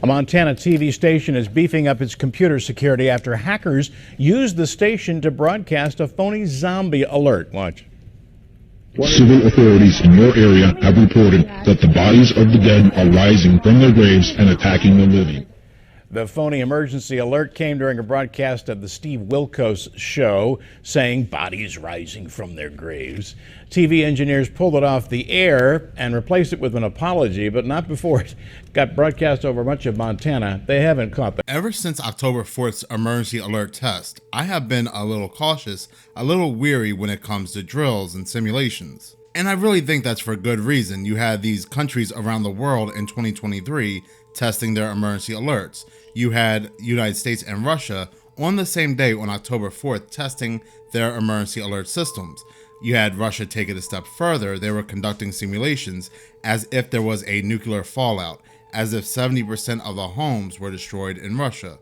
A Montana TV station is beefing up its computer security after hackers used the station to broadcast a phony zombie alert. Watch. Civil authorities in your area have reported that the bodies of the dead are rising from their graves and attacking the living. The phony emergency alert came during a broadcast of the Steve Wilkos show, saying bodies rising from their graves. TV engineers pulled it off the air and replaced it with an apology, but not before it got broadcast over much of Montana. They haven't caught that. Ever since October 4th's emergency alert test, I have been a little cautious, a little weary when it comes to drills and simulations. And I really think that's for good reason. You had these countries around the world in 2023 testing their emergency alerts. You had United States and Russia on the same day on October 4th testing their emergency alert systems. You had Russia take it a step further. They were conducting simulations as if there was a nuclear fallout, as if 70% of the homes were destroyed in Russia.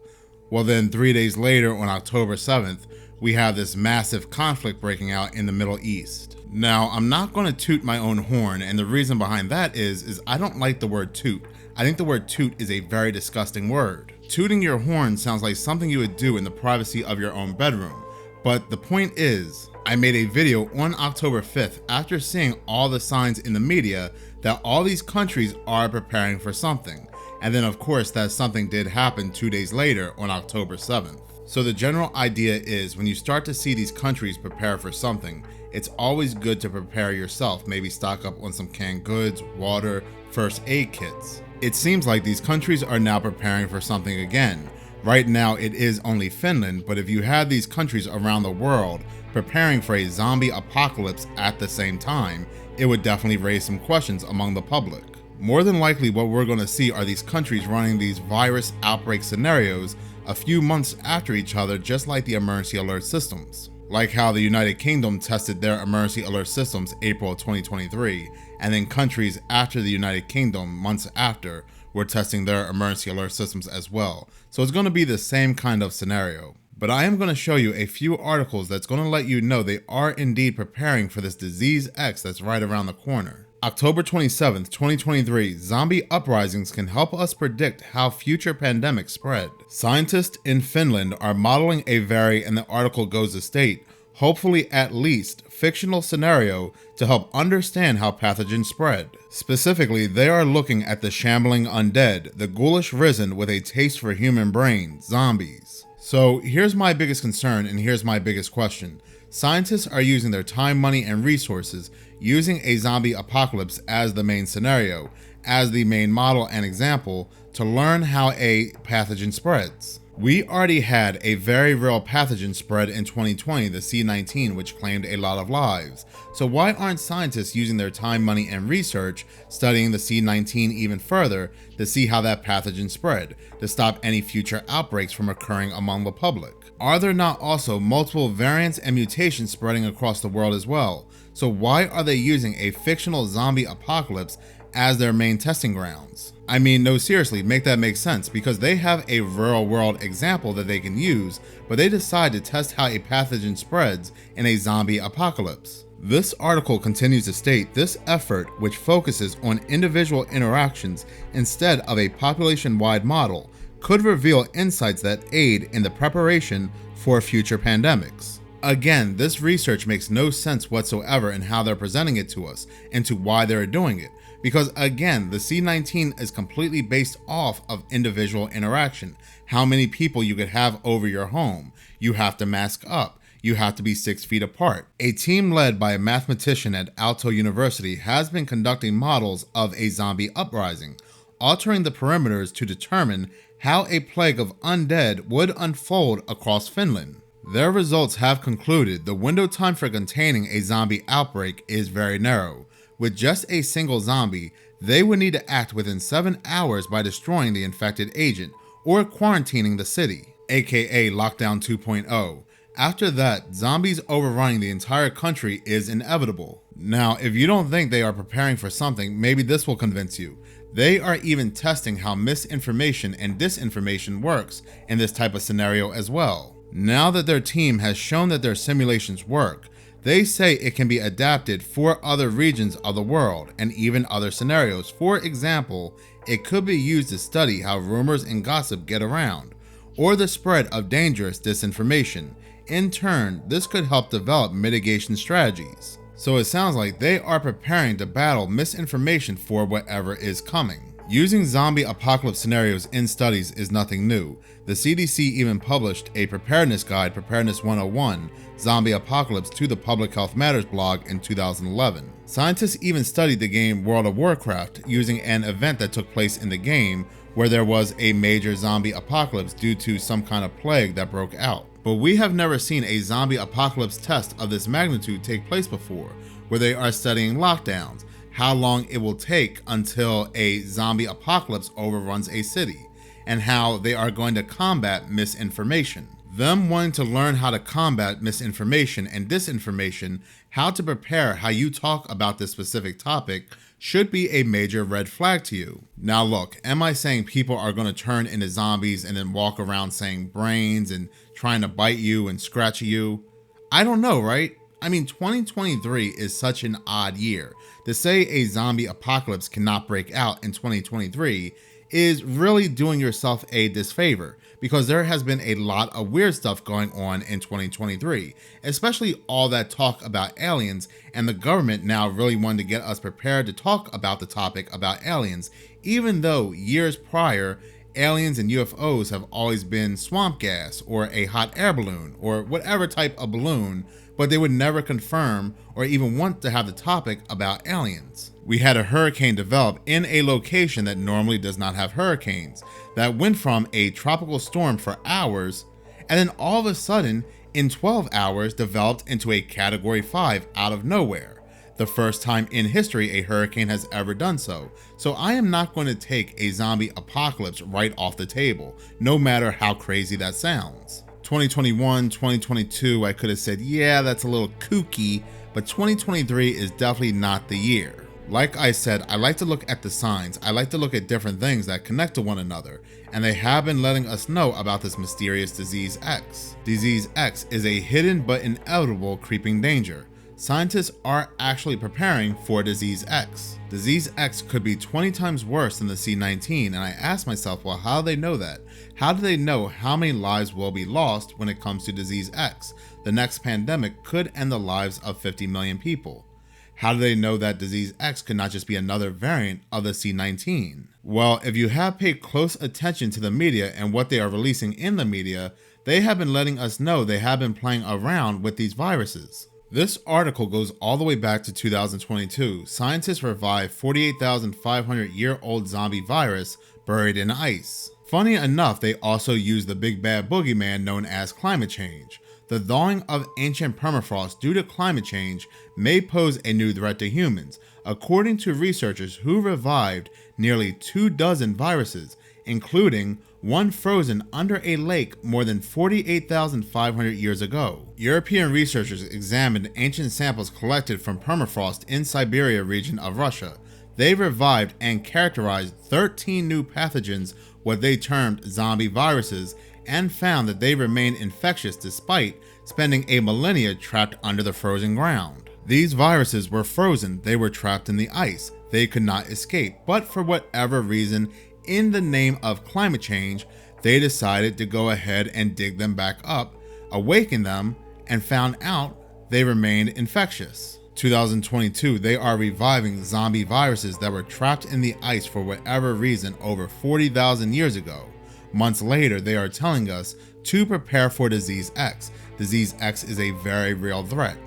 Well, then 3 days later on October 7th, we have this massive conflict breaking out in the Middle East. Now, I'm not going to toot my own horn, and the reason behind that is I don't like the word toot. I think the word toot is a very disgusting word. Tooting your horn sounds like something you would do in the privacy of your own bedroom. But the point is, I made a video on October 5th after seeing all the signs in the media that all these countries are preparing for something. And then of course that something did happen 2 days later on October 7th. So the general idea is when you start to see these countries prepare for something, it's always good to prepare yourself, maybe stock up on some canned goods, water, first aid kits. It seems like these countries are now preparing for something again. Right now it is only Finland, but if you had these countries around the world preparing for a zombie apocalypse at the same time, it would definitely raise some questions among the public. More than likely what we're going to see are these countries running these virus outbreak scenarios a few months after each other, just like the emergency alert systems. Like how the United Kingdom tested their emergency alert systems April of 2023, and then countries after the United Kingdom months after were testing their emergency alert systems as well. So it's going to be the same kind of scenario. But I am going to show you a few articles that's going to let you know they are indeed preparing for this disease X that's right around the corner. October 27th, 2023, zombie uprisings can help us predict how future pandemics spread. Scientists in Finland are modeling a very, and the article goes to state, hopefully at least, fictional scenario to help understand how pathogens spread. Specifically, they are looking at the shambling undead, the ghoulish risen with a taste for human brains, zombies. So here's my biggest concern and here's my biggest question. Scientists are using their time, money, and resources using a zombie apocalypse as the main scenario, as the main model and example to learn how a pathogen spreads. We already had a very real pathogen spread in 2020, the C19, which claimed a lot of lives. So why aren't scientists using their time, money, and research studying the C19 even further to see how that pathogen spread, to stop any future outbreaks from occurring among the public? Are there not also multiple variants and mutations spreading across the world as well? So why are they using a fictional zombie apocalypse as their main testing grounds? I mean, no, seriously, make that make sense, because they have a real world example that they can use, but they decide to test how a pathogen spreads in a zombie apocalypse. This article continues to state this effort, which focuses on individual interactions instead of a population-wide model, could reveal insights that aid in the preparation for future pandemics. Again, this research makes no sense whatsoever in how they're presenting it to us and to why they're doing it. Because again, the C19 is completely based off of individual interaction. How many people you could have over your home. You have to mask up. You have to be 6 feet apart. A team led by a mathematician at Aalto University has been conducting models of a zombie uprising, altering the perimeters to determine how a plague of undead would unfold across Finland. Their results have concluded the window time for containing a zombie outbreak is very narrow. With just a single zombie, they would need to act within 7 hours by destroying the infected agent or quarantining the city, aka Lockdown 2.0. After that, zombies overrunning the entire country is inevitable. Now, if you don't think they are preparing for something, maybe this will convince you. They are even testing how misinformation and disinformation works in this type of scenario as well. Now that their team has shown that their simulations work, they say it can be adapted for other regions of the world and even other scenarios. For example, It could be used to study how rumors and gossip get around, or the spread of dangerous disinformation. In turn, this could help develop mitigation strategies. So it sounds like they are preparing to battle misinformation for whatever is coming. Using zombie apocalypse scenarios in studies is nothing new. The CDC even published a preparedness guide, Preparedness 101, Zombie Apocalypse, to the Public Health Matters blog in 2011. Scientists even studied the game World of Warcraft using an event that took place in the game where there was a major zombie apocalypse due to some kind of plague that broke out. But we have never seen a zombie apocalypse test of this magnitude take place before, where they are studying lockdowns, how long it will take until a zombie apocalypse overruns a city, and how they are going to combat misinformation. Them wanting to learn how to combat misinformation and disinformation, how to prepare how you talk about this specific topic, should be a major red flag to you. Now look, am I saying people are going to turn into zombies and then walk around saying brains and trying to bite you and scratch you? I don't know, right? I mean, 2023 is such an odd year. To say a zombie apocalypse cannot break out in 2023 is really doing yourself a disfavor, because there has been a lot of weird stuff going on in 2023, especially all that talk about aliens and the government now really wanting to get us prepared to talk about the topic about aliens, even though years prior, aliens and UFOs have always been swamp gas or a hot air balloon or whatever type of balloon, but they would never confirm or even want to have the topic about aliens. We had a hurricane develop in a location that normally does not have hurricanes, that went from a tropical storm for hours, and then all of a sudden, in 12 hours, developed into a Category 5 out of nowhere. The first time in history a hurricane has ever done so. So I am not going to take a zombie apocalypse right off the table, no matter how crazy that sounds. 2021, 2022, I could have said, yeah, that's a little kooky, but 2023 is definitely not the year. Like I said, I like to look at the signs. I like to look at different things that connect to one another, and they have been letting us know about this mysterious Disease X. Disease X is a hidden but inevitable creeping danger. Scientists are actually preparing for Disease X. Disease X could be 20 times worse than the C-19, and I asked myself, well, how do they know that? How do they know how many lives will be lost when it comes to Disease X? The next pandemic could end the lives of 50 million people. How do they know that Disease X could not just be another variant of the C-19? Well, if you have paid close attention to the media and what they are releasing in the media, they have been letting us know they have been playing around with these viruses. This article goes all the way back to 2022. Scientists revived 48,500-year-old zombie virus buried in ice. Funny enough, they also used the big bad boogeyman known as climate change. The thawing of ancient permafrost due to climate change may pose a new threat to humans, according to researchers who revived nearly 24 viruses, including one frozen under a lake more than 48,500 years ago. European researchers examined ancient samples collected from permafrost in Siberia region of Russia. They revived and characterized 13 new pathogens, what they termed zombie viruses, and found that they remained infectious despite spending a millennia trapped under the frozen ground. These viruses were frozen, they were trapped in the ice, they could not escape, but for whatever reason, in the name of climate change, they decided to go ahead and dig them back up, awaken them, and found out they remained infectious. 2022, they are reviving zombie viruses that were trapped in the ice for whatever reason over 40,000 years ago. Months later, they are telling us to prepare for Disease X. Disease X is a very real threat.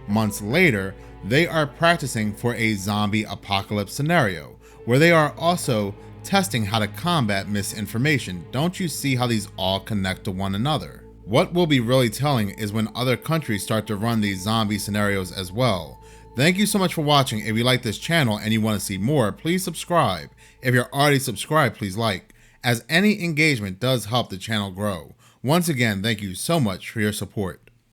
Months later, they are practicing for a zombie apocalypse scenario, where they are also testing how to combat misinformation. Don't you see how these all connect to one another? What will be really telling is when other countries start to run these zombie scenarios as well. Thank you so much for watching. If you like this channel and you want to see more, please subscribe. If you're already subscribed, please like, as any engagement does help the channel grow. Once again, thank you so much for your support.